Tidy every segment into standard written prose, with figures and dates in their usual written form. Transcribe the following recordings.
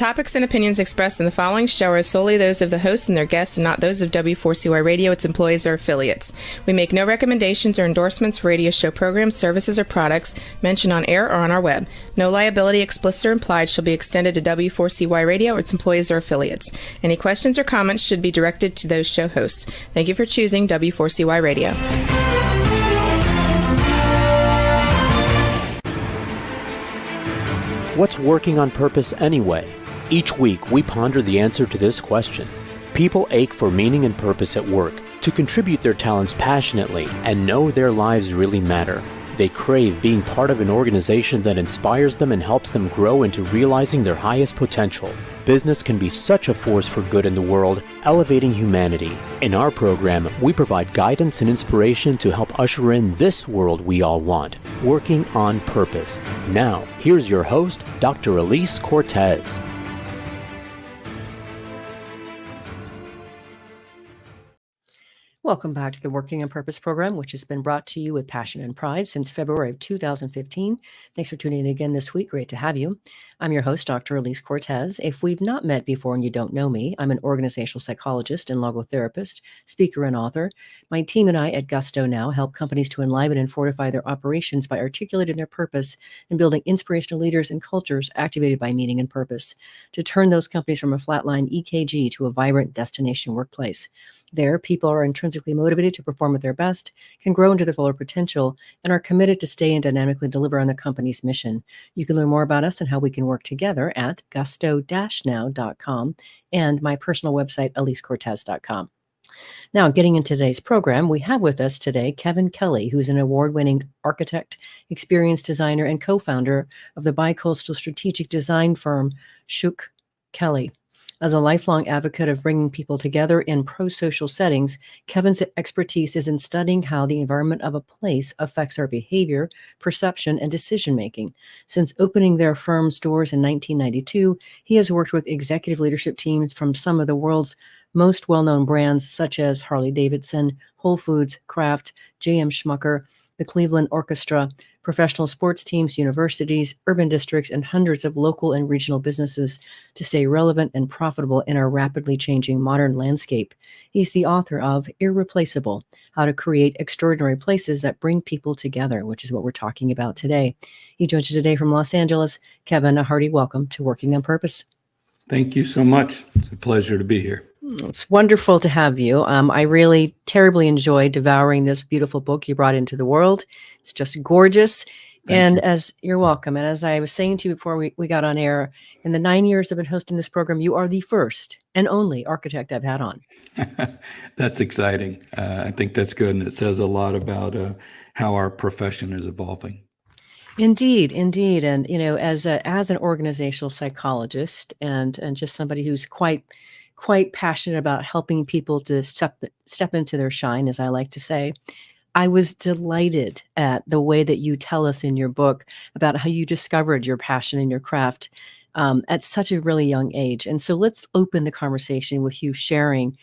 topics and opinions expressed in the following show are solely those of the hosts and their guests and not those of W4CY Radio, its employees, or affiliates. We make no recommendations or endorsements for radio show programs, services, or products mentioned on air or on our web. No liability, explicit or implied, shall be extended to W4CY Radio or its employees or affiliates. Any questions or comments should be directed to those show hosts. Thank you for choosing W4CY Radio. What's working on purpose anyway? Each week, we ponder the answer to this question. People ache for meaning and purpose at work, to contribute their talents passionately, and know their lives really matter. They crave being part of an organization that inspires them and helps them grow into realizing their highest potential. Business can be such a force for good in the world, elevating humanity. In our program, we provide guidance and inspiration to help usher in this world we all want, working on purpose. Now, here's your host, Dr. Alise Cortez. Welcome back to the Working on Purpose program, which has been brought to you with passion and pride since February of 2015. Thanks for tuning in again this week. Great to have you. I'm your host, Dr. Alise Cortez. If we've not met before and you don't know me, I'm an organizational psychologist and logotherapist, speaker, and author. My team and I at Gusto Now help companies to enliven and fortify their operations by articulating their purpose and building inspirational leaders and cultures activated by meaning and purpose to turn those companies from a flatline EKG to a vibrant destination workplace. There, people are intrinsically motivated to perform at their best, can grow into their fuller potential, and are committed to stay and dynamically deliver on the company's mission. You can learn more about us and how we can work together at gusto-now.com and my personal website, alisecortez.com. Now, getting into today's program, we have with us today Erwin Kelley, who's an award-winning architect, experienced designer, and co-founder of the bi-coastal strategic design firm Shook Kelley. As a lifelong advocate of bringing people together in pro-social settings, Kevin's expertise is in studying how the environment of a place affects our behavior, perception, and decision-making. Since opening their firm's doors in 1992, he has worked with executive leadership teams from some of the world's most well-known brands such as Harley-Davidson, Whole Foods, Kraft, J.M. Schmucker, the Cleveland Orchestra, professional sports teams, universities, urban districts, and hundreds of local and regional businesses to stay relevant and profitable in our rapidly changing modern landscape. He's the author of Irreplaceable, How to Create Extraordinary Places That Bring People Together, which is what we're talking about today. He joins us today from Los Angeles. Kevin, a hearty welcome to Working on Purpose. Thank you so much. It's a pleasure to be here. It's wonderful to have you. I really terribly enjoyed devouring this beautiful book you brought into the world. It's just gorgeous. Thank you. As you're welcome. And as I was saying to you before we got on air, in the 9 years I've been hosting this program, you are the first and only architect I've had on. That's exciting. I think that's good. And it says a lot about how our profession is evolving. Indeed. And, as an organizational psychologist and just somebody who's quite passionate about helping people to step into their shine, as I like to say, I was delighted at the way that you tell us in your book about how you discovered your passion in your craft at such a really young age. And so let's open the conversation with you sharing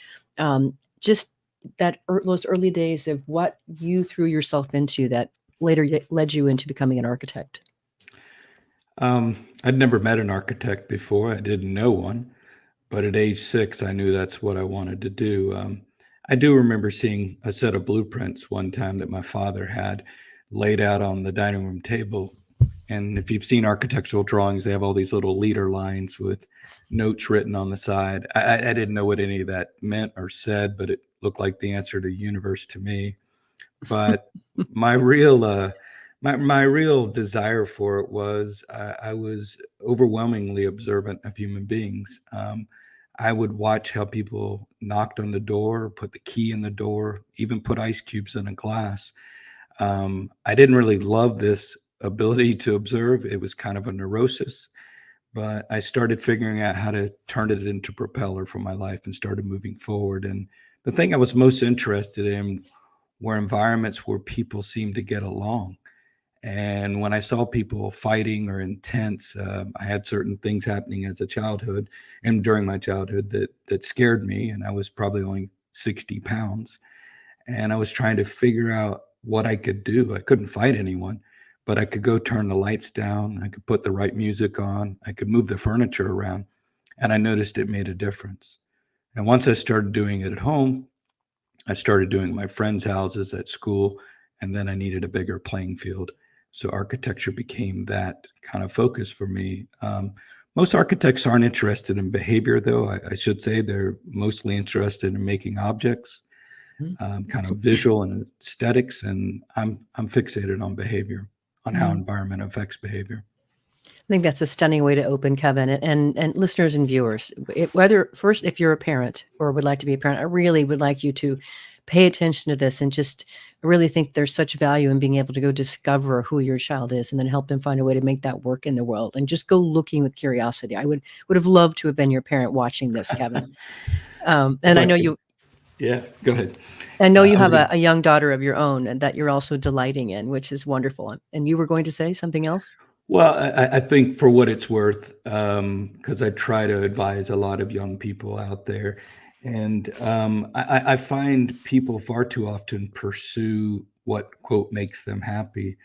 just those early days of what you threw yourself into that later led you into becoming an architect. I'd never met an architect before. I didn't know one. But at age 6, I knew that's what I wanted to do. I do remember seeing a set of blueprints one time that my father had laid out on the dining room table. And if you've seen architectural drawings, they have all these little leader lines with notes written on the side. I didn't know what any of that meant or said, but it looked like the answer to universe to me. But my real desire for it was I was overwhelmingly observant of human beings. I would watch how people knocked on the door, put the key in the door, even put ice cubes in a glass. I didn't really love this ability to observe. It was kind of a neurosis, but I started figuring out how to turn it into propeller for my life and started moving forward. And the thing I was most interested in were environments where people seemed to get along. And when I saw people fighting or intense, I had certain things happening as a childhood and during my childhood that scared me. And I was probably only 60 pounds. And I was trying to figure out what I could do. I couldn't fight anyone, but I could go turn the lights down. I could put the right music on. I could move the furniture around. And I noticed it made a difference. And once I started doing it at home, I started doing my friends' houses at school, and then I needed a bigger playing field. So architecture became that kind of focus for me. Most architects aren't interested in behavior, though. I should say they're mostly interested in making objects, kind of visual and aesthetics, and I'm fixated on behavior, on how environment affects behavior. I think that's a stunning way to open, Kevin, and listeners and viewers. Whether first, if you're a parent or would like to be a parent, I really would like you to pay attention to this and just I really think there's such value in being able to go discover who your child is and then help them find a way to make that work in the world and just go looking with curiosity. I would have loved to have been your parent watching this, Kevin. And I know you. Yeah, go ahead. I know you have a young daughter of your own and that you're also delighting in, which is wonderful. And you were going to say something else? Well, I think for what it's worth, because I try to advise a lot of young people out there, and I find people far too often pursue what, quote, makes them happy.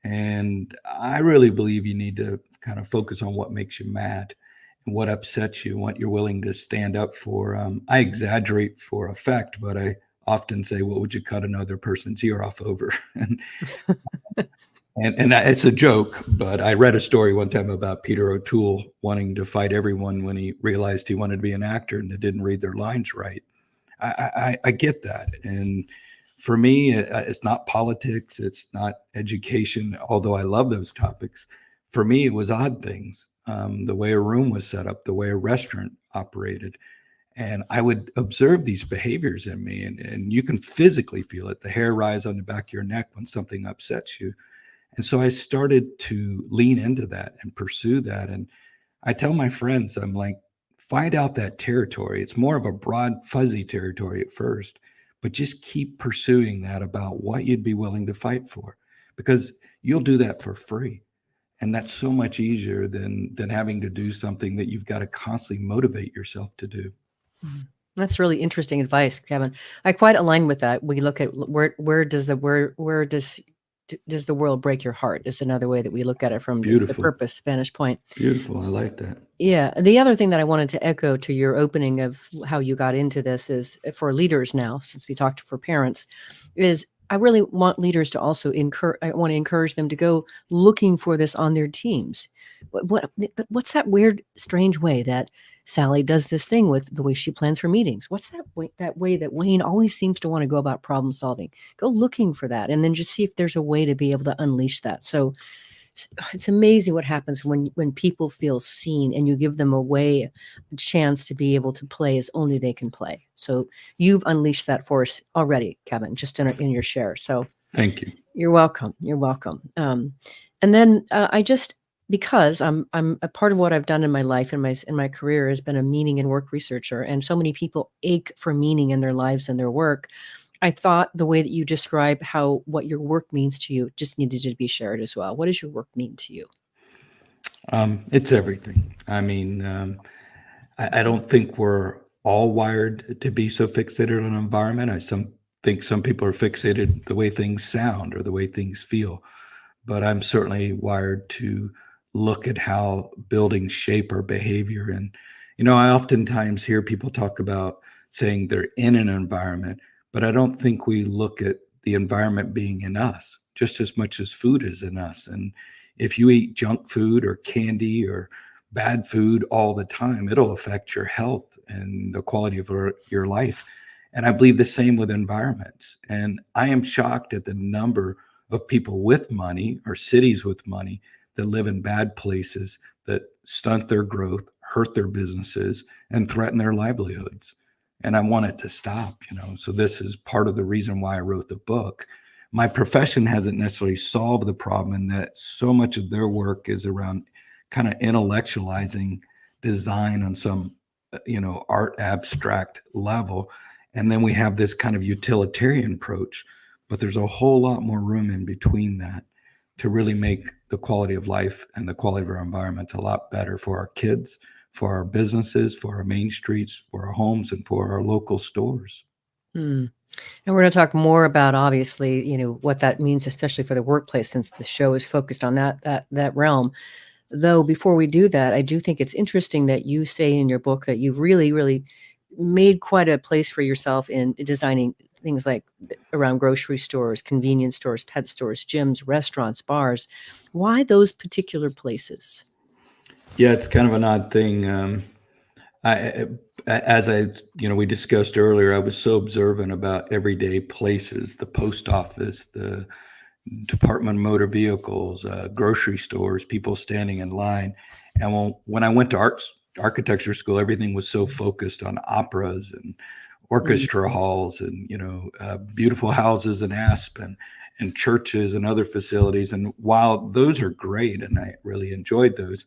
And I really believe you need to kind of focus on what makes you mad and what upsets you, what you're willing to stand up for. I exaggerate for effect, but I often say, what would you cut another person's ear off over? And it's a joke, but I read a story one time about Peter O'Toole wanting to fight everyone when he realized he wanted to be an actor and they didn't read their lines right. I get that. And for me, it's not politics. It's not education, although I love those topics. For me, it was odd things, the way a room was set up, the way a restaurant operated. And I would observe these behaviors in me, and you can physically feel it. The hair rise on the back of your neck when something upsets you. And so I started to lean into that and pursue that. And I tell my friends, I'm like, find out that territory. It's more of a broad, fuzzy territory at first, but just keep pursuing that about what you'd be willing to fight for, because you'll do that for free. And that's so much easier than having to do something that you've got to constantly motivate yourself to do. That's really interesting advice, Kevin. I quite align with that. We look at where does the world break your heart is another way that we look at it from the purpose vantage point. Beautiful. I like that. Yeah. The other thing that I wanted to echo to your opening of how you got into this is for leaders now, since we talked for parents, is I really want leaders to also encourage them to go looking for this on their teams. What's that weird, strange way that Sally does this thing with the way she plans her meetings? What's that way that Wayne always seems to want to go about problem solving? Go looking for that and then just see if there's a way to be able to unleash that. So it's amazing what happens when people feel seen and you give them a chance to be able to play as only they can play. So you've unleashed that for us already, Kevin, just in your share. So thank you. You're welcome. You're welcome. And then because I'm a part of what I've done in my life and in my career has been a meaning and work researcher, and so many people ache for meaning in their lives and their work. I thought the way that you describe what your work means to you just needed to be shared as well. What does your work mean to you? It's everything. I mean, I don't think we're all wired to be so fixated on environment. I think some people are fixated the way things sound or the way things feel, but I'm certainly wired to look at how buildings shape our behavior. And, I oftentimes hear people talk about saying they're in an environment, but I don't think we look at the environment being in us just as much as food is in us. And if you eat junk food or candy or bad food all the time, it'll affect your health and the quality of your life. And I believe the same with environments. And I am shocked at the number of people with money or cities with money that live in bad places that stunt their growth, hurt their businesses, and threaten their livelihoods. And I want it to stop, So this is part of the reason why I wrote the book. My profession hasn't necessarily solved the problem in that so much of their work is around kind of intellectualizing design on some, art abstract level. And then we have this kind of utilitarian approach, but there's a whole lot more room in between that to really make the quality of life and the quality of our environment a lot better for our kids, for our businesses, for our main streets, for our homes, and for our local stores. And we're going to talk more about, obviously, what that means, especially for the workplace, since the show is focused on that realm. Though before we do that, I do think it's interesting that you say in your book that you've really, really made quite a place for yourself in designing things like around grocery stores, convenience stores, pet stores, gyms, restaurants, bars. Why those particular places? Yeah, it's kind of an odd thing. As we discussed earlier, I was so observant about everyday places, the post office, the Department of Motor Vehicles, grocery stores, people standing in line. And when I went to architecture school, everything was so focused on operas and orchestra halls and, beautiful houses in Aspen and churches and other facilities. And while those are great, and I really enjoyed those,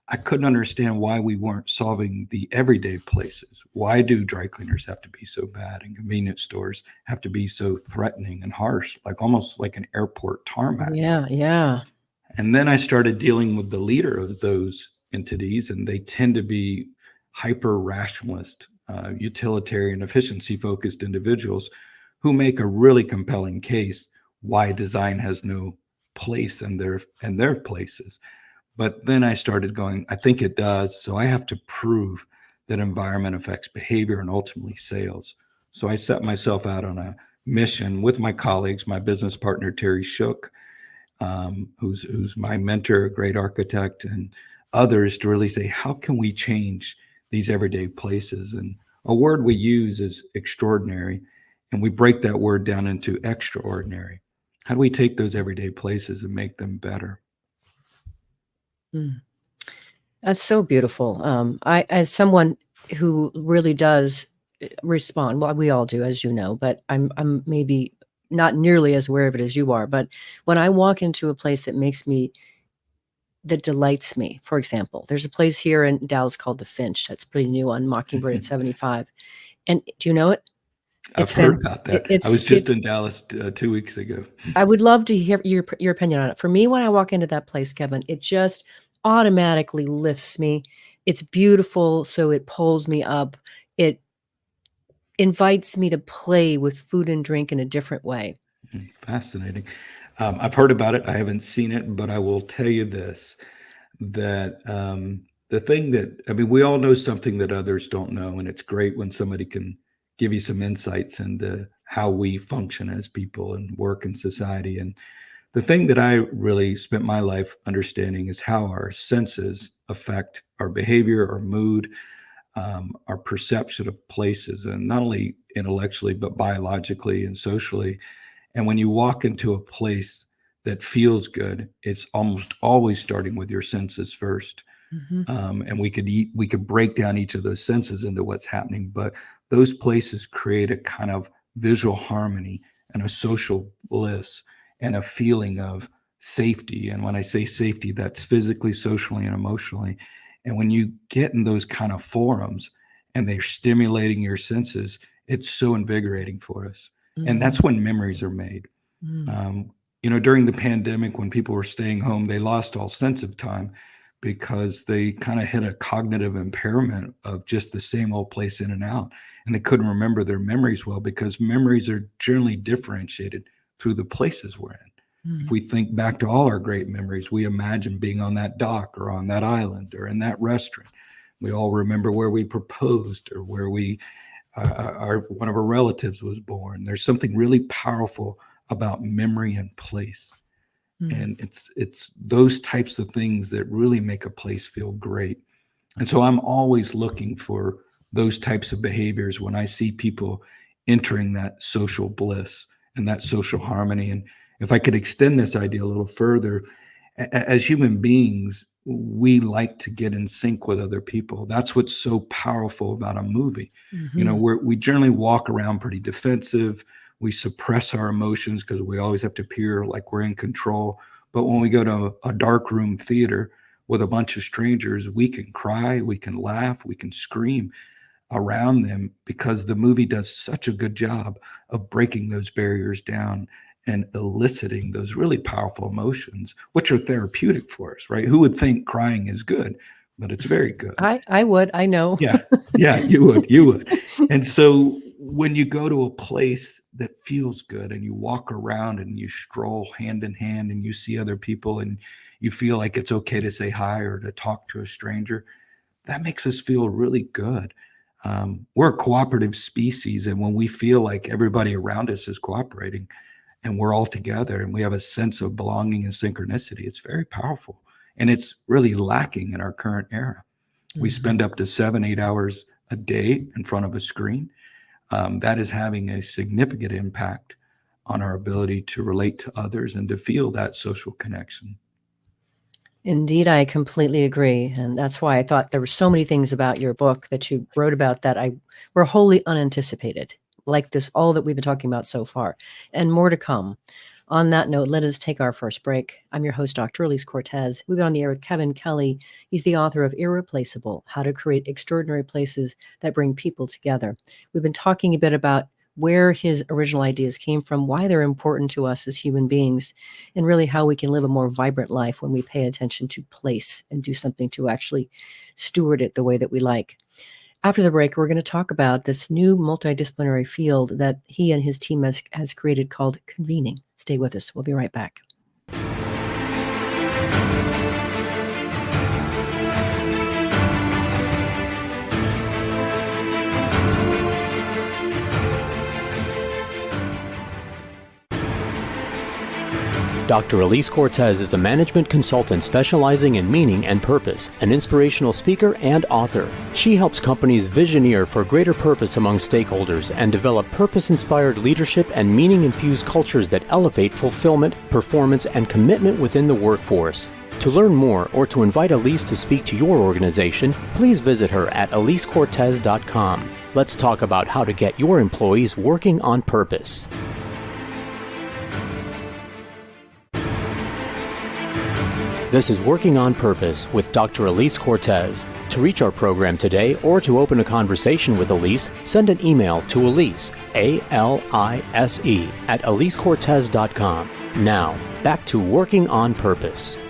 I couldn't understand why we weren't solving the everyday places. Why do dry cleaners have to be so bad and convenience stores have to be so threatening and harsh, like almost like an airport tarmac? Yeah. And then I started dealing with the leader of those entities, and they tend to be hyper rationalist, utilitarian, efficiency focused individuals who make a really compelling case why design has no place in their places. But then I started going, I think it does. So I have to prove that environment affects behavior and ultimately sales. So I set myself out on a mission with my colleagues, my business partner, Terry Shook, who's my mentor, a great architect, and others, to really say, how can we change these everyday places? And a word we use is extraordinary. And we break that word down into extraordinary. How do we take those everyday places and make them better? That's so beautiful. I, as someone who really does respond, well, we all do, as you know, but I'm maybe not nearly as aware of it as you are. But when I walk into a place that delights me, for example, there's a place here in Dallas called the Finch that's pretty new on Mockingbird at 75. And do you know it? I've heard about that. I was just in Dallas 2 weeks ago. I would love to hear your opinion on it. For me, when I walk into that place, Kevin, it just automatically lifts me. It's beautiful, so it pulls me up. It invites me to play with food and drink in a different way. Fascinating. I've heard about it. I haven't seen it, but I will tell you this, that the thing that, we all know something that others don't know, and it's great when somebody can give you some insights into how we function as people and work in society. And the thing that I really spent my life understanding is how our senses affect our behavior, our mood, our perception of places, and not only intellectually, but biologically and socially. And when you walk into a place that feels good, it's almost always starting with your senses first. And we could break down each of those senses into what's happening, but those places create a kind of visual harmony and a social bliss and a feeling of safety. And when I say safety, that's physically, socially, and emotionally. And when you get in those kind of forums and they're stimulating your senses, it's so invigorating for us. And that's when memories are made. During the pandemic, when people were staying home, they lost all sense of time because they kind of hit a cognitive impairment of just the same old place in and out. And they couldn't remember their memories well, because memories are generally differentiated through the places we're in. If we think back to all our great memories, we imagine being on that dock or on that island or in that restaurant. We all remember where we proposed or where one of our relatives was born. There's something really powerful about memory and place. And it's those types of things that really make a place feel great. And so I'm always looking for those types of behaviors when I see people entering that social bliss and that social harmony. And if I could extend this idea a little further, as human beings, we like to get in sync with other people. That's what's so powerful about a movie. We generally walk around pretty defensive. We suppress our emotions because we always have to appear like we're in control. But when we go to a dark room theater with a bunch of strangers, we can cry, we can laugh, we can scream around them, because the movie does such a good job of breaking those barriers down and eliciting those really powerful emotions, which are therapeutic for us, right? Who would think crying is good? But it's very good. I would, I know. Yeah, you would. And so when you go to a place that feels good and you walk around and you stroll hand in hand and you see other people and you feel like it's okay to say hi or to talk to a stranger, that makes us feel really good. We're a cooperative species, and when we feel like everybody around us is cooperating and we're all together and we have a sense of belonging and synchronicity, it's very powerful. And it's really lacking in our current era. We spend up to 7-8 hours a day in front of a screen. That is having a significant impact on our ability to relate to others and to feel that social connection. Indeed, I completely agree. And that's why I thought there were so many things about your book that you wrote about that were wholly unanticipated, like this, all that we've been talking about so far, and more to come. On that note, let us take our first break. I'm your host, Dr. Alise Cortez. We've been on the air with Erwin Kelley. He's the author of Irreplaceable, How to Create Extraordinary Places That Bring People Together. We've been talking a bit about where his original ideas came from, why they're important to us as human beings, and really how we can live a more vibrant life when we pay attention to place and do something to actually steward it the way that we like. After the break, we're going to talk about this new multidisciplinary field that he and his team has created called convening. Stay with us. We'll be right back. Dr. Alise Cortez is a management consultant specializing in meaning and purpose, an inspirational speaker and author. She helps companies visioneer for greater purpose among stakeholders and develop purpose-inspired leadership and meaning-infused cultures that elevate fulfillment, performance, and commitment within the workforce. To learn more or to invite Alise to speak to your organization, please visit her at alisecortez.com. Let's talk about how to get your employees working on purpose. This is Working on Purpose with Dr. Alise Cortez. To reach our program today or to open a conversation with Alise, send an email to Alise, A-L-I-S-E, at alisecortez.com. Now, back to Working on Purpose.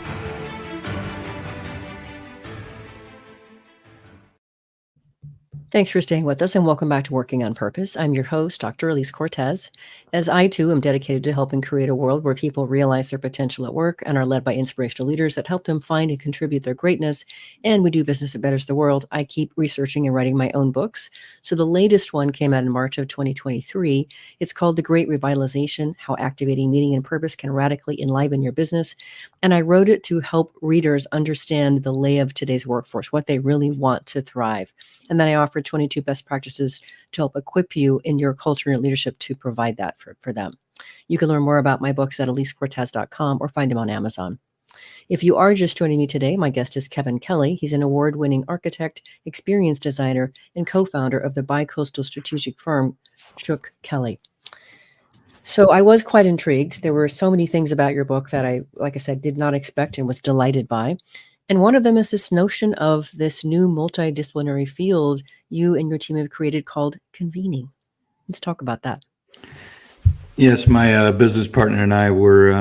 Thanks for staying with us and welcome back to Working on Purpose. I'm your host, Dr. Alise Cortez, as I too am dedicated to helping create a world where people realize their potential at work and are led by inspirational leaders that help them find and contribute their greatness. And we do business that betters the world. I keep researching and writing my own books. So the latest one came out in March of 2023. It's called The Great Revitalization, How Activating Meaning and Purpose Can Radically Enliven Your Business. And I wrote it to help readers understand the lay of today's workforce, what they really want to thrive. And then I offer 22 best practices to help equip you in your culture and leadership to provide that for them. You can learn more about my books at alisecortez.com or find them on Amazon. If you are just joining me today, my guest is Erwin Kelley. He's an award-winning architect, experience designer, and co-founder of the bi-coastal strategic firm, Shook Kelley. So I was quite intrigued. There were so many things about your book that I, like I said, did not expect and was delighted by. And one of them is this notion of this new multidisciplinary field you and your team have created called convening. Let's talk about that. Yes, my business partner and I were,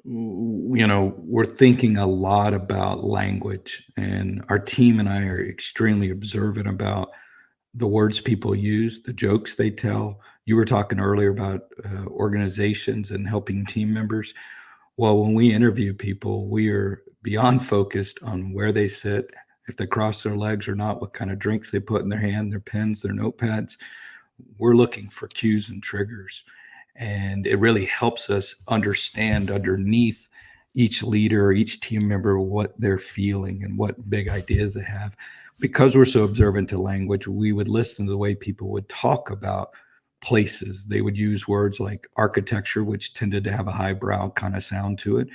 we're thinking a lot about language, and our team and I are extremely observant about the words people use, the jokes they tell. You were talking earlier about organizations and helping team members. Well, when we interview people, we are beyond focused on where they sit, if they cross their legs or not, what kind of drinks they put in their hand, their pens, their notepads. We're looking for cues and triggers. And it really helps us understand underneath each leader or each team member what they're feeling and what big ideas they have. Because we're so observant to language, we would listen to the way people would talk about places. They would use words like architecture, which tended to have a highbrow kind of sound to it,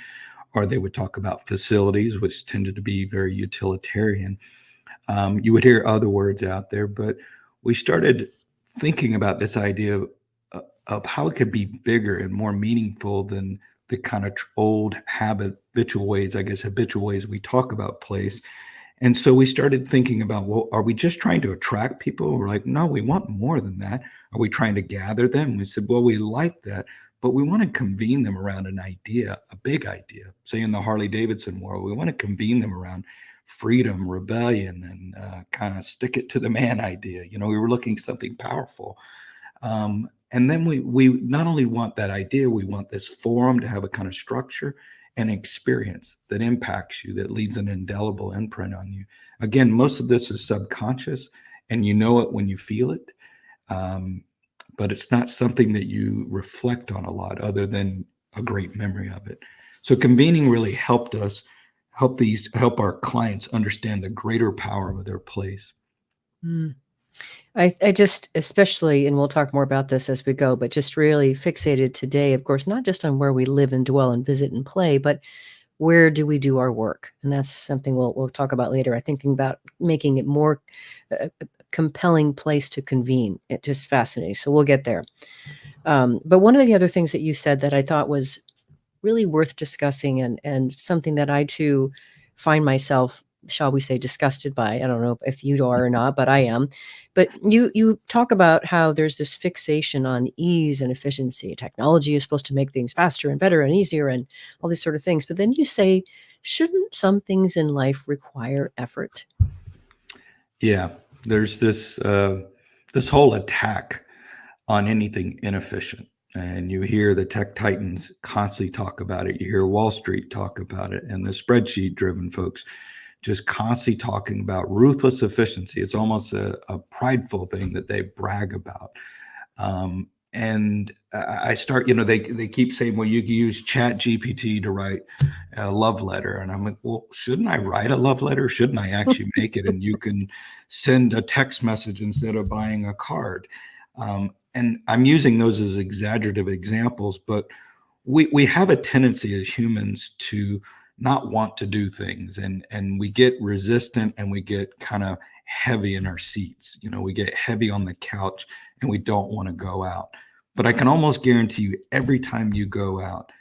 or they would talk about facilities, which tended to be very utilitarian. You would hear other words out there, but we started thinking about this idea of how it could be bigger and more meaningful than the kind of old habitual ways we talk about place. And so we started thinking about, well, are we just trying to attract people? We're like, no, we want more than that. Are we trying to gather them? We said, well, we like that, but we want to convene them around an idea, a big idea. Say in the Harley Davidson world, we want to convene them around freedom, rebellion, and kind of stick it to the man idea. We were looking at something powerful. And then we not only want that idea, we want this forum to have a kind of structure and experience that impacts you, that leaves an indelible imprint on you. Again, most of this is subconscious, and you know it when you feel it. But it's not something that you reflect on a lot other than a great memory of it. So convening really help our clients understand the greater power of their place. Mm. I just, especially, and we'll talk more about this as we go, but just really fixated today, of course, not just on where we live and dwell and visit and play, but where do we do our work? And that's something we'll talk about later. I'm thinking about making it more a compelling place to convene. It just fascinating. So we'll get there. But one of the other things that you said that I thought was really worth discussing, and something that I too find myself, shall we say, disgusted by. I don't know if you are or not, but I am. But you talk about how there's this fixation on ease and efficiency. Technology is supposed to make things faster and better and easier and all these sort of things. But then you say, shouldn't some things in life require effort? Yeah, there's this whole attack on anything inefficient. And you hear the tech titans constantly talk about it. You hear Wall Street talk about it, and the spreadsheet driven folks just constantly talking about ruthless efficiency. It's almost a prideful thing that they brag about. And I start, they keep saying, well, you can use Chat GPT to write a love letter. And I'm like, well, shouldn't I write a love letter? Shouldn't I actually make it? And you can send a text message instead of buying a card. And I'm using those as exaggerative examples, but we have a tendency as humans to not want to do things, and we get resistant, and we get kind of heavy in our seats. We get heavy on the couch, and we don't want to go out. But I can almost guarantee you, every time you go out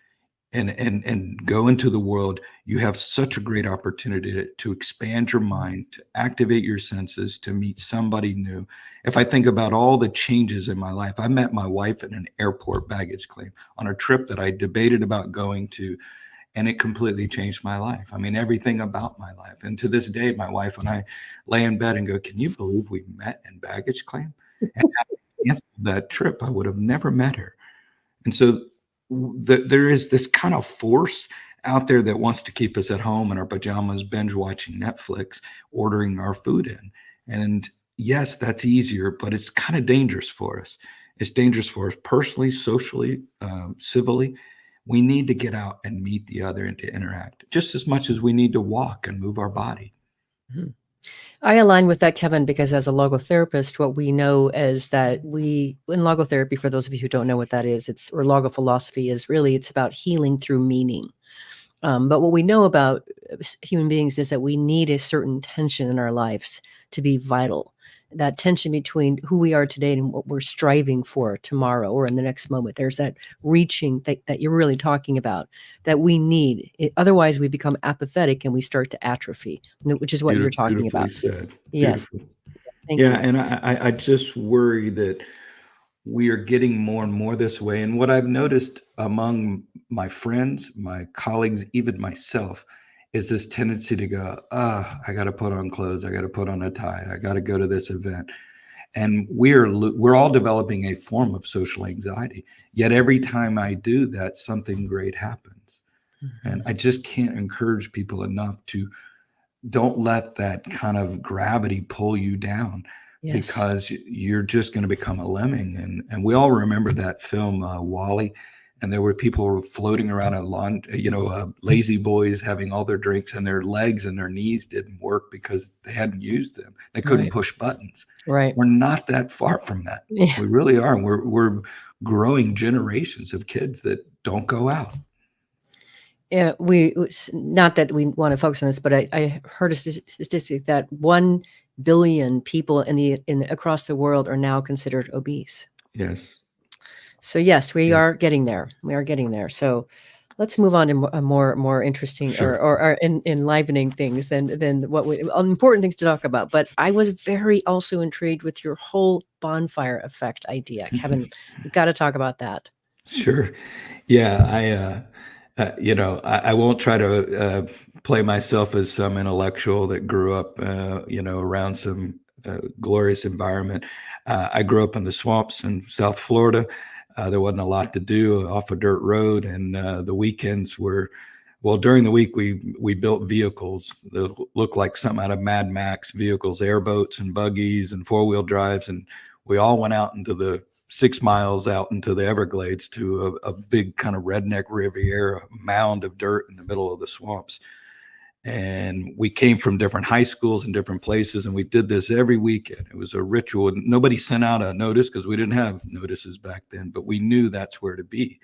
and go into the world, you have such a great opportunity to expand your mind, to activate your senses, to meet somebody new. If I think about all the changes in my life, I met my wife at an airport baggage claim on a trip that I debated about going to, and it completely changed my life. I mean, everything about my life. And to this day, my wife and I lay in bed and go, can you believe we met in baggage claim? And had I canceled that trip, I would have never met her. And so there is this kind of force out there that wants to keep us at home in our pajamas, binge watching Netflix, ordering our food in. And yes, that's easier, but it's kind of dangerous for us. It's dangerous for us personally, socially, civilly. We need to get out and meet the other and to interact just as much as we need to walk and move our body. Mm-hmm. I align with that, Kevin, because as a logotherapist, what we know is that in logotherapy, for those of you who don't know what that is, or logophilosophy is really, it's about healing through meaning. But what we know about human beings is that we need a certain tension in our lives to be vital. That tension between who we are today and what we're striving for tomorrow or in the next moment. There's that reaching that you're really talking about that we need. Otherwise, we become apathetic and we start to atrophy, which is what you're talking about. Said. Yes. Thank you. And I just worry that we are getting more and more this way. And what I've noticed among my friends, my colleagues, even myself, is this tendency to go, I got to put on clothes. I got to put on a tie. I got to go to this event. And we're all developing a form of social anxiety. Yet every time I do that, something great happens. Mm-hmm. And I just can't encourage people enough to don't let that kind of gravity pull you down. Yes. Because you're just going to become a lemming. And we all remember that film, WALL-E. And there were people floating around a lawn, lazy boys having all their drinks, and their legs and their knees didn't work because they hadn't used them. They couldn't push buttons. Right. We're not that far from that. Yeah. We really are. We're growing generations of kids that don't go out. Yeah, not that we want to focus on this, but I heard a statistic that 1 billion people across the world are now considered obese. Yes. So yes, we are getting there. We are getting there. So let's move on to a more interesting or enlivening things than important things to talk about. But I was very also intrigued with your whole bonfire effect idea, Kevin. We've got to talk about that. Sure. Yeah, I won't try to play myself as some intellectual that grew up, around some glorious environment. I grew up in the swamps in South Florida. There wasn't a lot to do off a dirt road, and the weekends were, well, during the week we built vehicles that looked like something out of Mad Max vehicles, airboats and buggies and four-wheel drives, and we all went out into the 6 miles out into the Everglades to a big kind of redneck Riviera mound of dirt in the middle of the swamps. And we came from different high schools and different places, and we did this every weekend. It was a ritual. Nobody sent out a notice because we didn't have notices back then, but we knew that's where to be.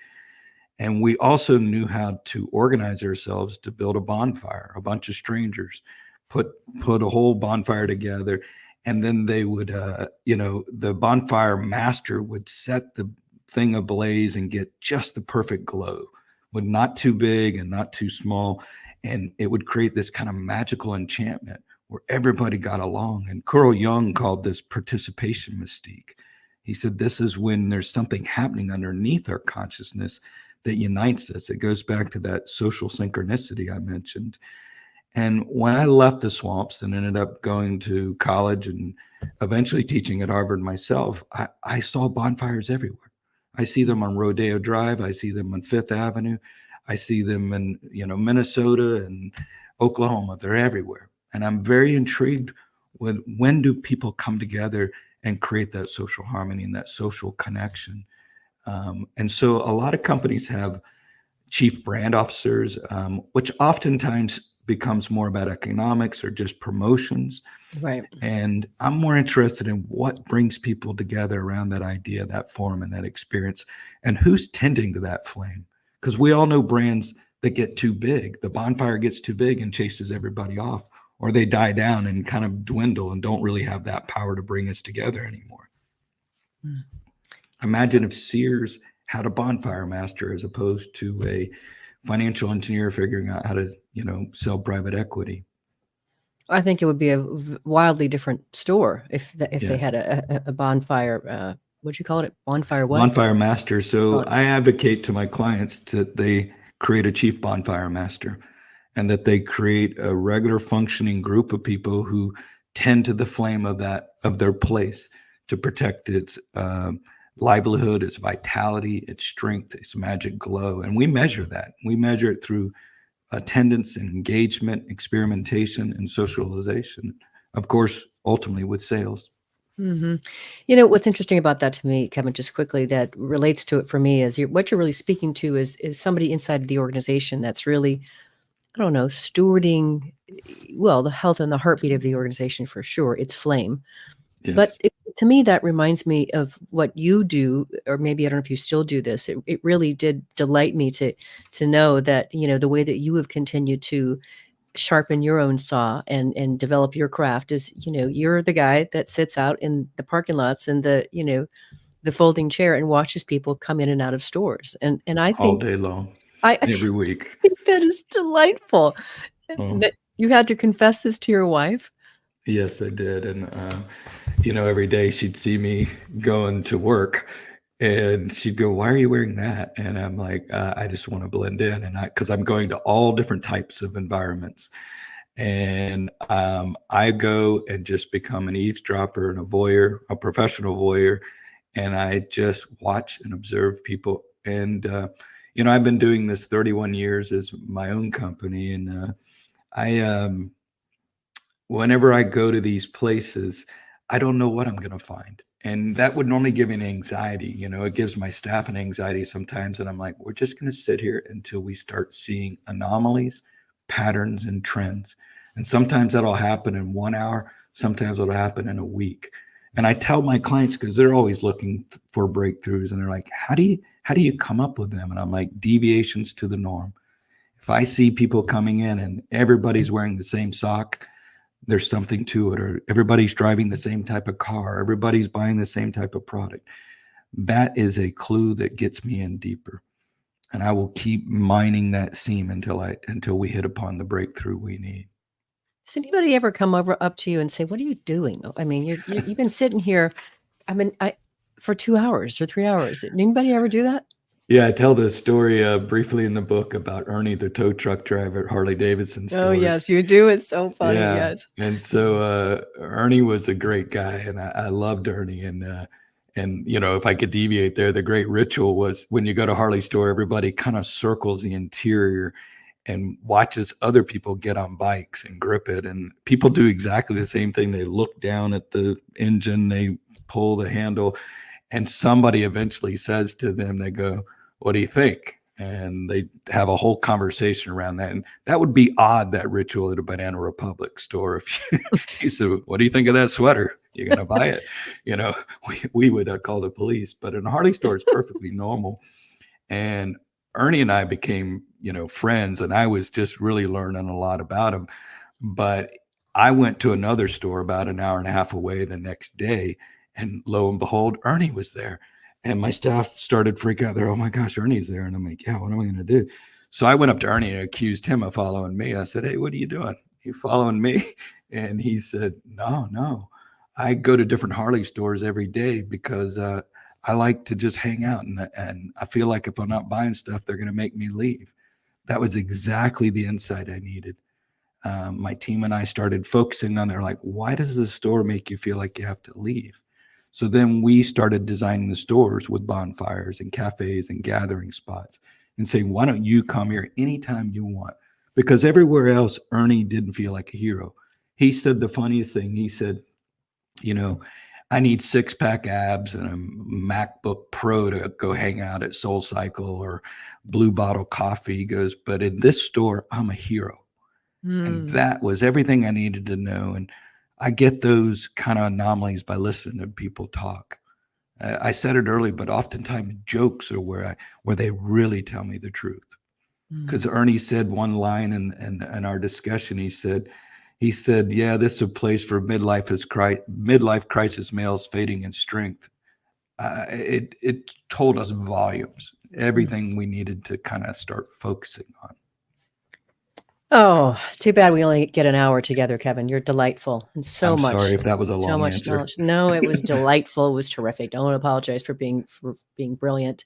And we also knew how to organize ourselves to build a bonfire. A bunch of strangers put a whole bonfire together, and then they would, the bonfire master would set the thing ablaze and get just the perfect glow, with not too big and not too small, and it would create this kind of magical enchantment where everybody got along. And Carl Jung called this participation mystique. He said this is when there's something happening underneath our consciousness that unites us. It goes back to that social synchronicity I mentioned. And when I left the swamps and ended up going to college and eventually teaching at Harvard myself, I saw bonfires everywhere. I see them on Rodeo Drive. I see them on Fifth Avenue. I see them in, Minnesota and Oklahoma. They're everywhere. And I'm very intrigued with, when do people come together and create that social harmony and that social connection? And so a lot of companies have chief brand officers, which oftentimes becomes more about economics or just promotions. Right. And I'm more interested in what brings people together around that idea, that form, and that experience, and who's tending to that flame. Because we all know brands that get too big. The bonfire gets too big and chases everybody off, or they die down and kind of dwindle and don't really have that power to bring us together anymore. Mm. Imagine if Sears had a bonfire master as opposed to a financial engineer figuring out how to, sell private equity. I think it would be a wildly different store if they had a bonfire. What'd you call it? Bonfire what? Bonfire master. So I advocate to my clients that they create a chief bonfire master, and that they create a regular functioning group of people who tend to the flame of their place to protect its livelihood, its vitality, its strength, its magic glow. And we measure that. We measure it through attendance and engagement, experimentation, and socialization. Of course, ultimately with sales. Mm-hmm. What's interesting about that to me, Kevin, just quickly, that relates to it for me is what you're really speaking to is somebody inside of the organization that's really, I don't know, stewarding, well, the health and the heartbeat of the organization for sure. It's flame. Yes. But to me, that reminds me of what you do, or maybe I don't know if you still do this. It really did delight me to know that, the way that you have continued to sharpen your own saw and develop your craft is, you're the guy that sits out in the parking lots and the folding chair and watches people come in and out of stores. And I think all day long, every week. I think that is delightful. That you had to confess this to your wife. Yes, I did. And, every day she'd see me going to work and she'd go, "Why are you wearing that?" And I'm like, I just want to blend in. And because I'm going to all different types of environments. And I go and just become an eavesdropper and a voyeur, a professional voyeur. And I just watch and observe people. And, I've been doing this 31 years as my own company. And whenever I go to these places, I don't know what I'm going to find. And that would normally give me an anxiety. It gives my staff an anxiety sometimes. And I'm like, we're just going to sit here until we start seeing anomalies, patterns, and trends. And sometimes that'll happen in 1 hour. Sometimes it'll happen in a week. And I tell my clients, because they're always looking for breakthroughs, and they're like, how do you come up with them? And I'm like, deviations to the norm. If I see people coming in and everybody's wearing the same sock, there's something to it. Or everybody's driving the same type of car, everybody's buying the same type of product. That is a clue that gets me in deeper. And I will keep mining that seam until we hit upon the breakthrough we need. Does anybody ever come up to you and say, "What are you doing?" I mean, you've been sitting here, for 2 hours or 3 hours. Did anybody ever do that? Yeah, I tell the story briefly in the book about Ernie, the tow truck driver at Harley Davidson Oh, stores. yes, you do. It's so funny. Yeah, Yes. and so Ernie was a great guy, and I loved Ernie. And if I could deviate there, the great ritual was when you go to Harley store, everybody kind of circles the interior and watches other people get on bikes and grip it. And people do exactly the same thing. They look down at the engine, they pull the handle, and somebody eventually says to them, they go, "What do you think?" And they have a whole conversation around that. And that would be odd, that ritual at a Banana Republic store. If you said, "What do you think of that sweater? You're going to buy it?" You know, we would call the police. But in a Harley store, it's perfectly normal. And Ernie and I became, friends, and I was just really learning a lot about him. But I went to another store about an hour and a half away the next day, and lo and behold, Ernie was there. And my staff started freaking out. They're, "Oh my gosh, Ernie's there." And I'm like, "Yeah, what am I going to do?" So I went up to Ernie and accused him of following me. I said, "Hey, what are you doing? You following me?" And he said, "No, no. I go to different Harley stores every day because I like to just hang out, and I feel like if I'm not buying stuff, they're going to make me leave." That was exactly the insight I needed. My team and I started focusing on, they're like, "Why does the store make you feel like you have to leave?" So then we started designing the stores with bonfires and cafes and gathering spots and saying, "Why don't you come here anytime you want?" Because everywhere else, Ernie didn't feel like a hero. He said the funniest thing. He said, you know, "I need six pack abs and a MacBook Pro to go hang out at Soul Cycle or Blue Bottle Coffee." He goes, "But in this store, I'm a hero." And Mm. that was everything I needed to know. And I get those kind of anomalies by listening to people talk. I said it early, but oftentimes jokes are where they really tell me the truth. Mm. Because Ernie said one line in our discussion. He said, "Yeah, this is a place for midlife crisis males fading in strength." It told us volumes, Mm. everything we needed to kind of start focusing on. Oh, too bad we only get an hour together, Kevin. You're delightful and I'm sorry if that was a so long much answer. knowledge. No, it was delightful. It was terrific. Don't want to apologize for being brilliant.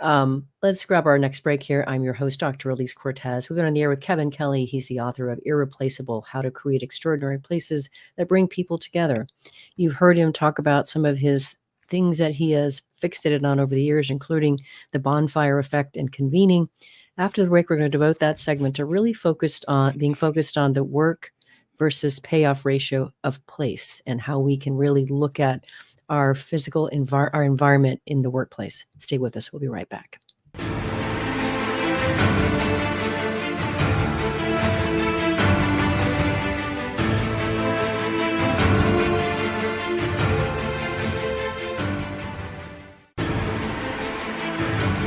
Let's grab our next break here. I'm your host, Dr. Alise Cortez. We've been on the air with Kevin Kelley. He's the author of Irreplaceable: How to Create Extraordinary Places That Bring People Together. You've heard him talk about some of his things that he has fixated on over the years, including the bonfire effect and convening. After the break, we're going to devote that segment to really focused on the work versus payoff ratio of place and how we can really look at our physical our environment in the workplace. Stay with us. We'll be right back.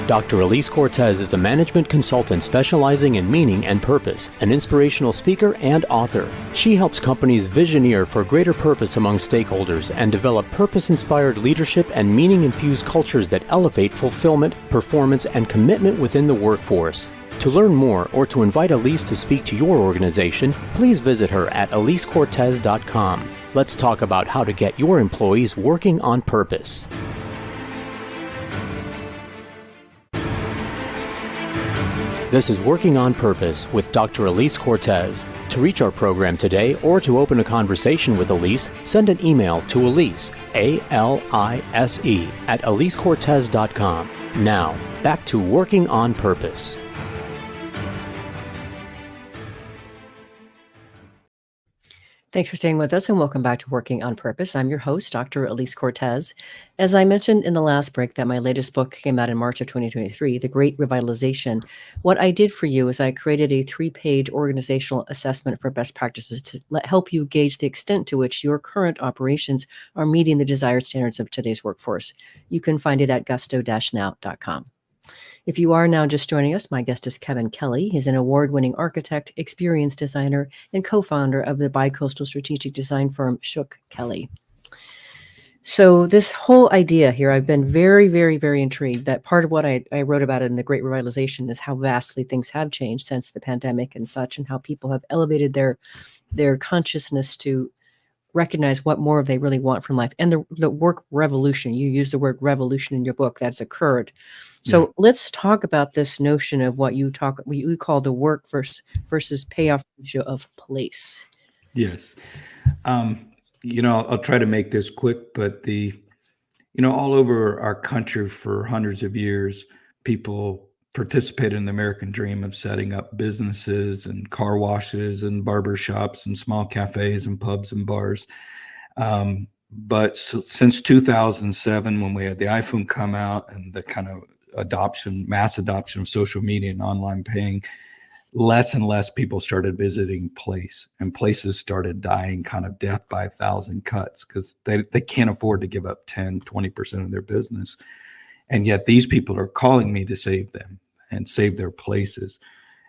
Dr. Alise Cortez is a management consultant specializing in meaning and purpose, an inspirational speaker and author. She helps companies visioneer for greater purpose among stakeholders and develop purpose-inspired leadership and meaning-infused cultures that elevate fulfillment, performance, and commitment within the workforce. To learn more or to invite Alise to speak to your organization, please visit her at alisecortez.com. Let's talk about how to get your employees working on purpose. This is Working on Purpose with Dr. Alise Cortez. To reach our program today or to open a conversation with Alise, send an email to Alise, A-L-I-S-E, at alisecortez.com. Now, back to Working on Purpose. Thanks for staying with us and welcome back to Working on Purpose. I'm your host, Dr. Alise Cortez. As I mentioned in the last break that my latest book came out in March of 2023, The Great Revitalization, what I did for you is I created a 3-page organizational assessment for best practices to help you gauge the extent to which your current operations are meeting the desired standards of today's workforce. You can find it at gusto-now.com. If you are now just joining us, my guest is Kevin Kelley. He's an award-winning architect, experience designer, and co-founder of the bi-coastal strategic design firm Shook Kelley. So this whole idea here, I've been very, very, very intrigued that part of what I wrote about it in The Great Revitalization is how vastly things have changed since the pandemic and such, and how people have elevated their consciousness to recognize what more they really want from life, and the work revolution. You use the word revolution in your book that's occurred. So let's talk about this notion of what you call the work versus payoff ratio of place. Yes. I'll try to make this quick, but all over our country for hundreds of years, people participated in the American dream of setting up businesses and car washes and barber shops and small cafes and pubs and bars. Since 2007, when we had the iPhone come out and the kind of mass adoption of social media and online paying, less and less people started visiting and places started dying kind of death by 1,000 cuts because they can't afford to give up 10, 20% of their business. And yet these people are calling me to save them and save their places.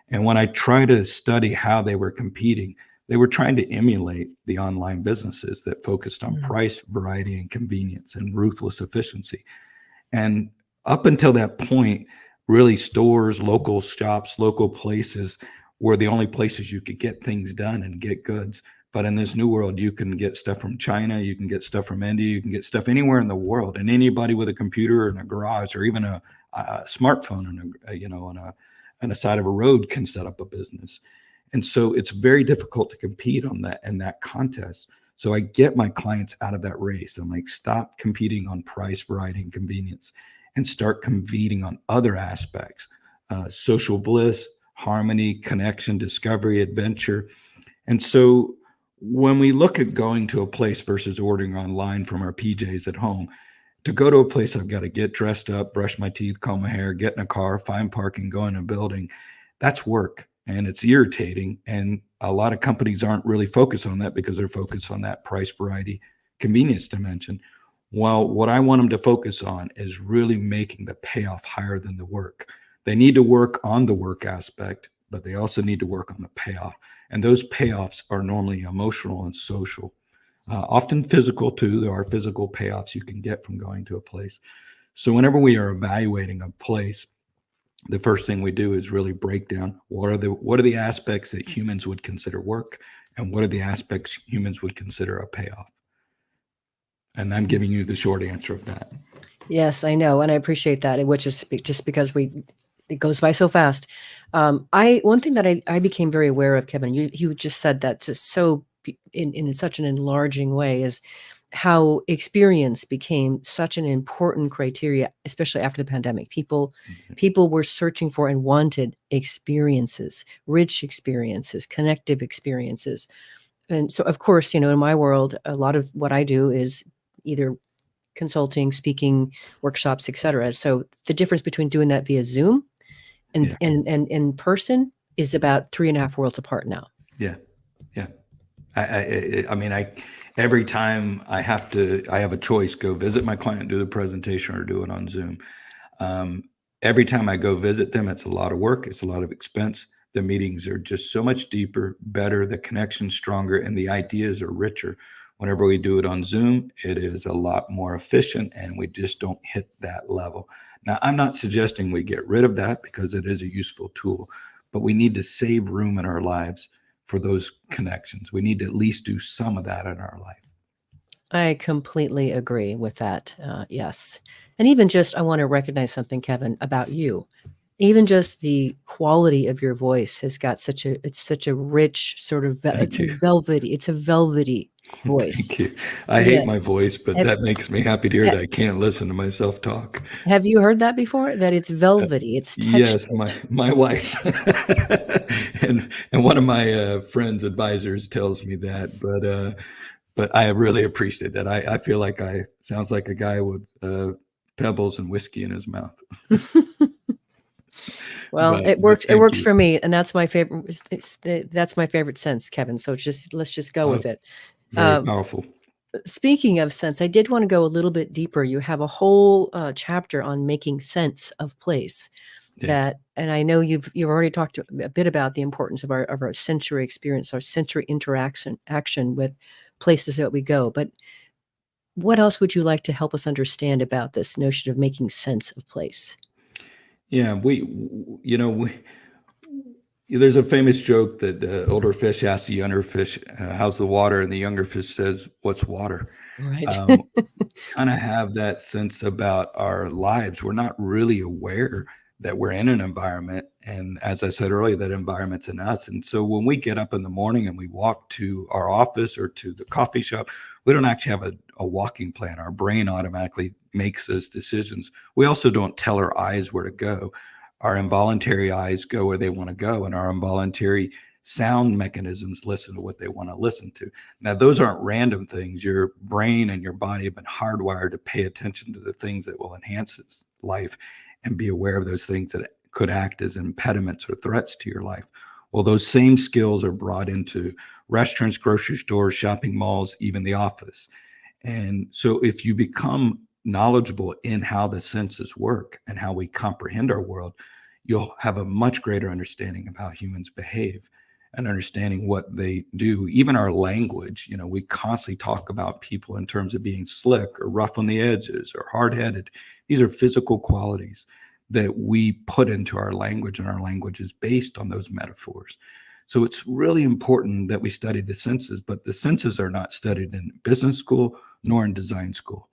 And when I try to study how they were competing, they were trying to emulate the online businesses that focused on price, variety, and convenience and ruthless efficiency. And up until that point, really stores, local shops, local places were the only places you could get things done and get goods. But in this new world, you can get stuff from China, you can get stuff from India, you can get stuff anywhere in the world. And anybody with a computer in a garage or even a smartphone on a side of a road can set up a business. And so it's very difficult to compete on that in that contest. So I get my clients out of that race. I'm like, stop competing on price, variety, and convenience, and start competing on other aspects, social bliss, harmony, connection, discovery, adventure. And so when we look at going to a place versus ordering online from our PJs at home, to go to a place, I've got to get dressed up, brush my teeth, comb my hair, get in a car, find parking, go in a building. That's work, and it's irritating. And a lot of companies aren't really focused on that because they're focused on that price, variety, convenience dimension. Well, what I want them to focus on is really making the payoff higher than the work. They need to work on the work aspect, but they also need to work on the payoff. And those payoffs are normally emotional and social, often physical too. There are physical payoffs you can get from going to a place. So whenever we are evaluating a place, the first thing we do is really break down what are the aspects that humans would consider work, and what are the aspects humans would consider a payoff. And I'm giving you the short answer of that. Yes, I know. And I appreciate that, which is just because it goes by so fast. One thing that I became very aware of, Kevin, you just said that just so in such an enlarging way, is how experience became such an important criteria, especially after the pandemic. People were searching for and wanted experiences, rich experiences, connective experiences. And so, of course, in my world, a lot of what I do is either consulting, speaking, workshops, etc. So the difference between doing that via Zoom and in person is about 3.5 worlds apart now. Yeah. I mean, every time I have a choice: go visit my client, do the presentation, or do it on Zoom. Every time I go visit them, it's a lot of work. It's a lot of expense. The meetings are just so much deeper, better. The connection's stronger, and the ideas are richer. Whenever we do it on Zoom, it is a lot more efficient, and we just don't hit that level. Now, I'm not suggesting we get rid of that because it is a useful tool, but we need to save room in our lives for those connections. We need to at least do some of that in our life. I completely agree with that. Yes. And even just, I want to recognize something, Kevin, about you. Even just the quality of your voice has got such a rich sort of, it's a velvety voice. Thank you. I hate my voice, but that makes me happy to hear that I can't listen to myself talk. Have you heard that before? That it's velvety, it's textured. Yes, my wife and one of my friends, advisors, tells me that, but I really appreciate that. I feel like I sounds like a guy with pebbles and whiskey in his mouth. Well, it works. It works for me, and that's my favorite. That's my favorite sense, Kevin. So let's just go with it. Very powerful. Speaking of sense, I did want to go a little bit deeper. You have a whole chapter on making sense of place. And I know you've already talked a bit about the importance of our sensory experience, our sensory action with places that we go. But what else would you like to help us understand about this notion of making sense of place? Yeah, There's a famous joke that older fish ask the younger fish, how's the water? And the younger fish says, what's water? Right. Kind of have that sense about our lives. We're not really aware that we're in an environment. And as I said earlier, that environment's in us. And so when we get up in the morning and we walk to our office or to the coffee shop, we don't actually have a walking plan. Our brain automatically makes those decisions. We also don't tell our eyes where to go. Our involuntary eyes go where they want to go, and our involuntary sound mechanisms listen to what they want to listen to. Now, those aren't random things. Your brain and your body have been hardwired to pay attention to the things that will enhance its life and be aware of those things that could act as impediments or threats to your life. Well, those same skills are brought into restaurants, grocery stores, shopping malls, even the office. And so if you become knowledgeable in how the senses work and how we comprehend our world, you'll have a much greater understanding of how humans behave and understanding what they do. Even our language, we constantly talk about people in terms of being slick or rough on the edges or hard-headed. These are physical qualities that we put into our language, and our language is based on those metaphors. So it's really important that we study the senses, but the senses are not studied in business school nor in design school.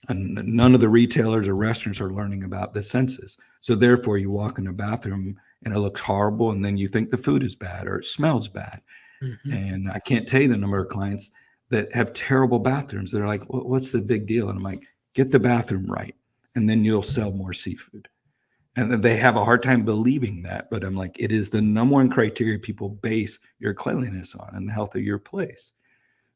And none of the retailers or restaurants are learning about the senses. So therefore, you walk in a bathroom and it looks horrible, and then you think the food is bad or it smells bad. Mhm. And I can't tell you the number of clients that have terrible bathrooms. They're like, what's the big deal? And I'm like, get the bathroom right, and then you'll sell more seafood. And then they have a hard time believing that. But I'm like, it is the number one criteria people base your cleanliness on and the health of your place.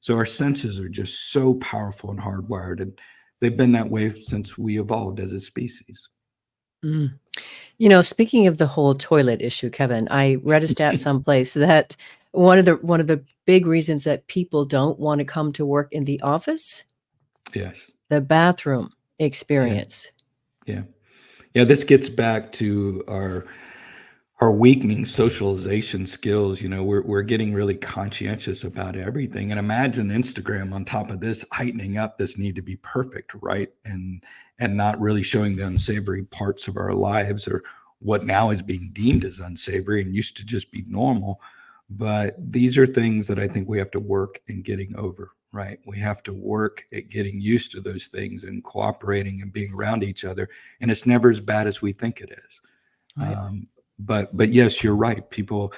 So our senses are just so powerful and hardwired, and they've been that way since we evolved as a species. Mm. Speaking of the whole toilet issue, Kevin, I read a stat someplace that one of the big reasons that people don't want to come to work in the office, Yes. the bathroom Yeah. experience. Yeah. Yeah. This gets back to our weakening socialization skills. We're getting really conscientious about everything. And imagine Instagram on top of this, heightening up this need to be perfect, right? And not really showing the unsavory parts of our lives, or what now is being deemed as unsavory and used to just be normal. But these are things that I think we have to work in getting over, right? We have to work at getting used to those things and cooperating and being around each other. And it's never as bad as we think it is. Right. But yes, you're right. People,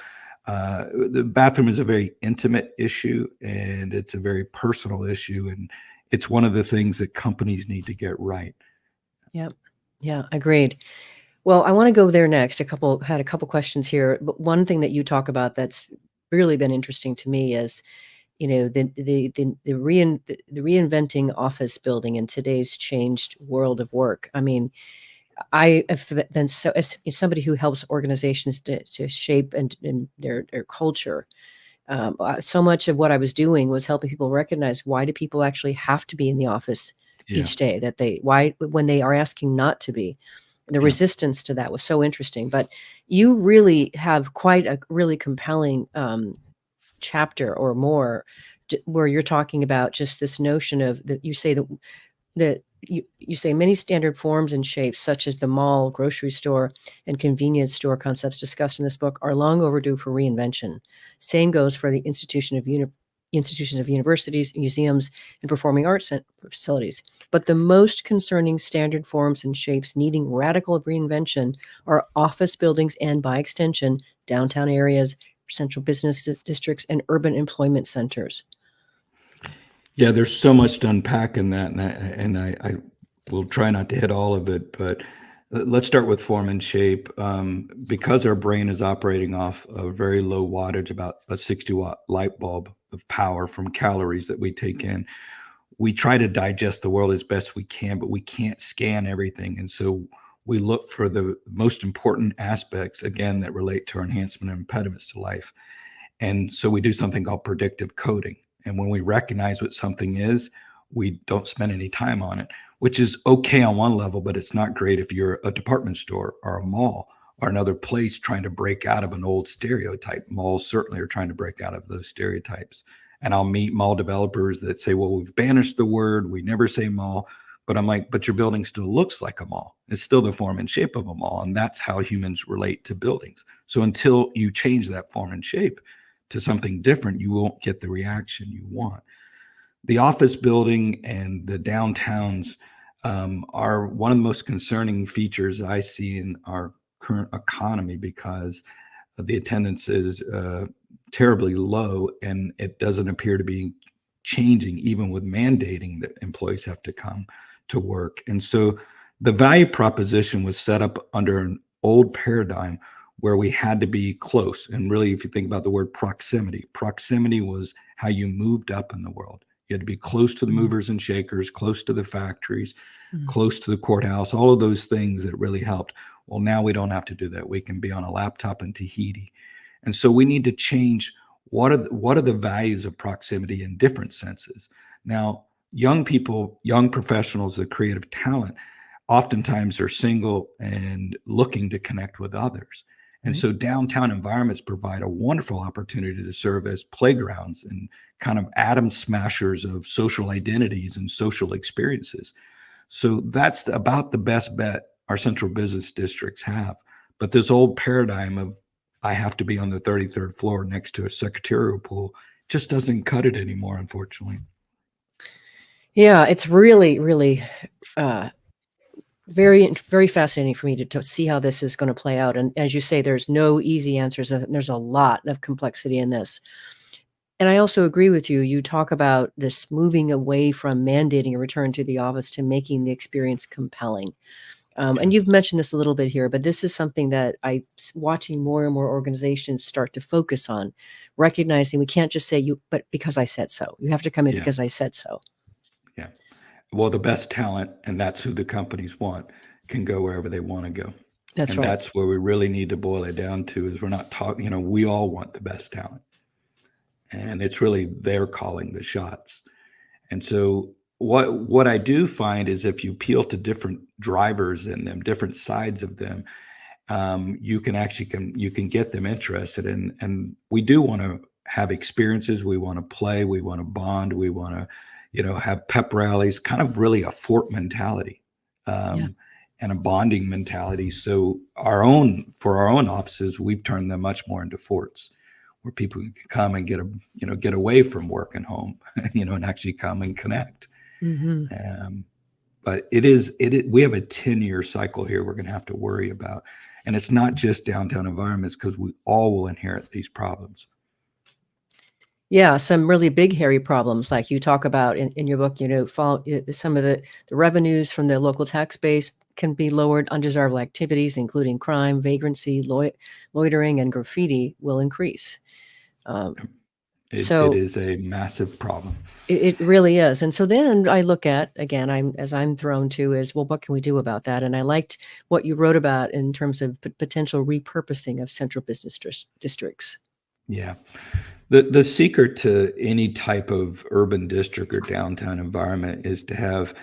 the bathroom is a very intimate issue, and it's a very personal issue. And it's one of the things that companies need to get right. Yep. Yeah, agreed. Well, I want to go there next. Had a couple questions here, but one thing that you talk about that's really been interesting to me is, the reinventing office building in today's changed world of work. I mean, I have been as somebody who helps organizations to shape and their culture. So much of what I was doing was helping people recognize, why do people actually have to be in the office Yeah. each day? Why, when they are asking not to be, the Yeah. resistance to that was so interesting. But you really have quite a really compelling chapter or more, where you're talking about just this notion of that. You say that you say many standard forms and shapes, such as the mall, grocery store, and convenience store concepts discussed in this book, are long overdue for reinvention. Same goes for the institutions of universities, museums, and performing arts facilities. But the most concerning standard forms and shapes needing radical reinvention are office buildings and, by extension, downtown areas, central business districts, and urban employment centers. Yeah, there's so much to unpack in that, and I will try not to hit all of it, but let's start with form and shape. Because our brain is operating off a very low wattage, about a 60-watt light bulb of power from calories that we take in, we try to digest the world as best we can, but we can't scan everything. And so we look for the most important aspects, again, that relate to our enhancement and impediments to life. And so we do something called predictive coding. And when we recognize what something is, we don't spend any time on it, which is okay on one level, but it's not great if you're a department store or a mall or another place trying to break out of an old stereotype. Malls certainly are trying to break out of those stereotypes. And I'll meet mall developers that say, well, we've banished the word, we never say mall, But I'm like, but your building still looks like a mall. It's still the form and shape of a mall. And that's how humans relate to buildings. So until you change that form and shape to something different, you won't get the reaction you want. The office building and the downtowns are one of the most concerning features I see in our current economy, because the attendance is terribly low, and it doesn't appear to be changing, even with mandating that employees have to come to work. And so the value proposition was set up under an old paradigm where we had to be close. And really, if you think about the word proximity was how you moved up in the world. You had to be close to the movers and shakers, close to the factories, close to the courthouse, all of those things that really helped. Well, now we don't have to do that. We can be on a laptop in Tahiti. And so we need to change what are the values of proximity in different senses. Now, young people, young professionals, the creative talent, oftentimes are single and looking to connect with others. And so downtown environments provide a wonderful opportunity to serve as playgrounds and kind of atom smashers of social identities and social experiences. So that's about the best bet our central business districts have. But this old paradigm of I have to be on the 33rd floor next to a secretarial pool just doesn't cut it anymore, unfortunately. Yeah, it's really, really very, very fascinating for me to see how this is going to play out. And as you say, there's no easy answers. There's a lot of complexity in this. And I also agree with you. You talk about this moving away from mandating a return to the office to making the experience compelling. And you've mentioned this a little bit here, but this is something that I'm watching more and more organizations start to focus on, recognizing we can't just say but because I said so. You have to come in because I said so. Yeah. Well, the best talent, and that's who the companies want, can go wherever they want to go. That's And right. that's where we really need to boil it down to, is we're not talking, we all want the best talent. And it's really they're calling the shots. And so what I do find is if you appeal to different drivers in them, different sides of them, you can get them interested. And we do want to have experiences. We want to play. We want to bond. We want to, have pep rallies, kind of really a fort mentality, and a bonding mentality. So for our own offices, we've turned them much more into forts, where people can come and get away from work and home, and actually come and connect. But we have a 10-year cycle here we're going to have to worry about. And it's not just downtown environments, because we all will inherit these problems. Yeah, some really big, hairy problems, like you talk about in your book. Some of the revenues from the local tax base can be lowered. Undesirable activities, including crime, vagrancy, loitering, and graffiti, will increase. It is a massive problem. It really is. And so then I look at, again, I'm thrown to is, well, what can we do about that? And I liked what you wrote about in terms of potential repurposing of central business districts. Yeah. The secret to any type of urban district or downtown environment is to have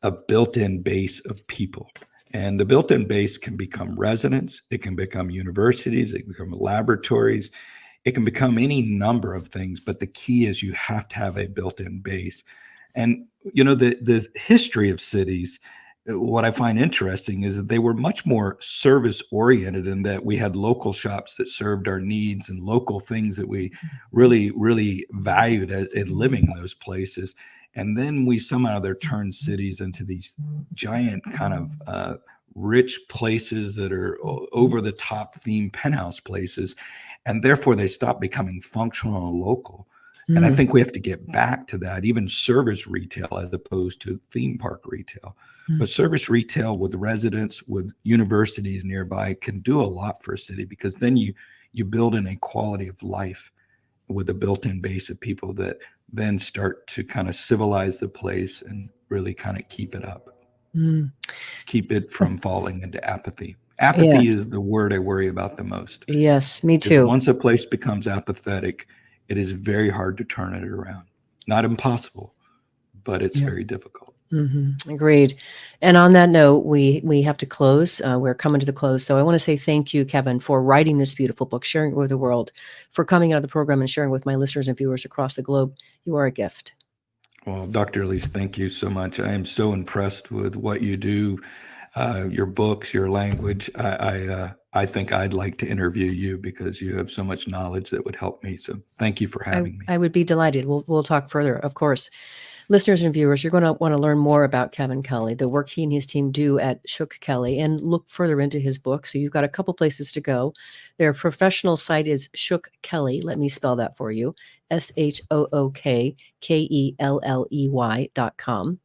a built-in base of people. And the built-in base can become residents, it can become universities, it can become laboratories, it can become any number of things, but the key is you have to have a built-in base. And the history of cities, what I find interesting is that they were much more service oriented, in that we had local shops that served our needs and local things that we really, really valued in living in those places. And then we somehow turned cities into these giant kind of rich places that are over the top theme penthouse places. And therefore they stop becoming functional and local. And I think we have to get back to that, even service retail as opposed to theme park retail. But service retail with residents, with universities nearby, can do a lot for a city, because then you build in a quality of life with a built-in base of people that then start to kind of civilize the place and really kind of keep it up. Keep it from falling into apathy. Apathy is the word I worry about the most. Yes, me Because too. once a place becomes apathetic, it is very hard to turn it around. Not impossible, but it's very difficult. Agreed. And on that note, we have to close. We're coming to the close. So I want to say thank you, Kevin, for writing this beautiful book, sharing it with the world, for coming out of the program and sharing with my listeners and viewers across the globe. You are a gift. Well, Dr. Alise, thank you so much. I am so impressed with what you do, your books, your language. I think I'd like to interview you because you have so much knowledge that would help me. So thank you for having me. I would be delighted. We'll talk further, of course. Listeners and viewers, you're going to want to learn more about Kevin Kelley, the work he and his team do at Shook Kelley, and look further into his book. So you've got a couple places to go. Their professional site is Shook Kelley. Let me spell that for you. SHOOKKELLEY.com.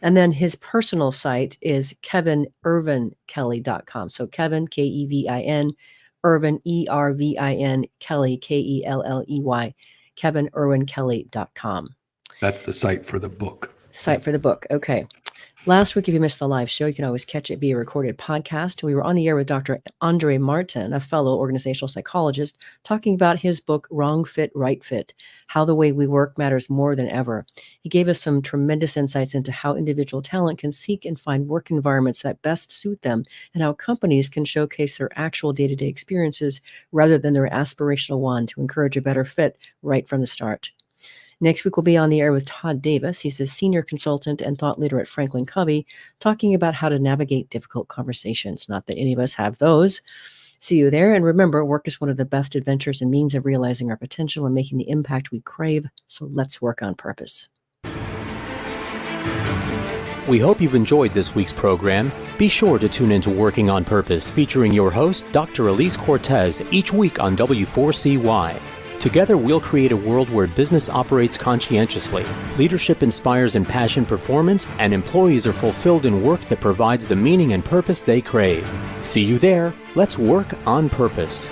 And then his personal site is KevinIrvinKelley.com. So Kevin, Kevin, Irvin, Ervin, Kelley, Kelley, KevinIrvinKelley.com. That's the site for the book. Site for the book. Okay. Last week, if you missed the live show, you can always catch it via recorded podcast. We were on the air with Dr. Andre Martin, a fellow organizational psychologist, talking about his book, Wrong Fit, Right Fit, How the Way We Work Matters More Than Ever. He gave us some tremendous insights into how individual talent can seek and find work environments that best suit them, and how companies can showcase their actual day-to-day experiences rather than their aspirational one to encourage a better fit right from the start. Next week, we'll be on the air with Todd Davis. He's a senior consultant and thought leader at Franklin Covey, talking about how to navigate difficult conversations. Not that any of us have those. See you there. And remember, work is one of the best adventures and means of realizing our potential and making the impact we crave. So let's work on purpose. We hope you've enjoyed this week's program. Be sure to tune into Working on Purpose, featuring your host, Dr. Alise Cortez, each week on W4CY. Together, we'll create a world where business operates conscientiously, leadership inspires impassioned performance, and employees are fulfilled in work that provides the meaning and purpose they crave. See you there. Let's work on purpose.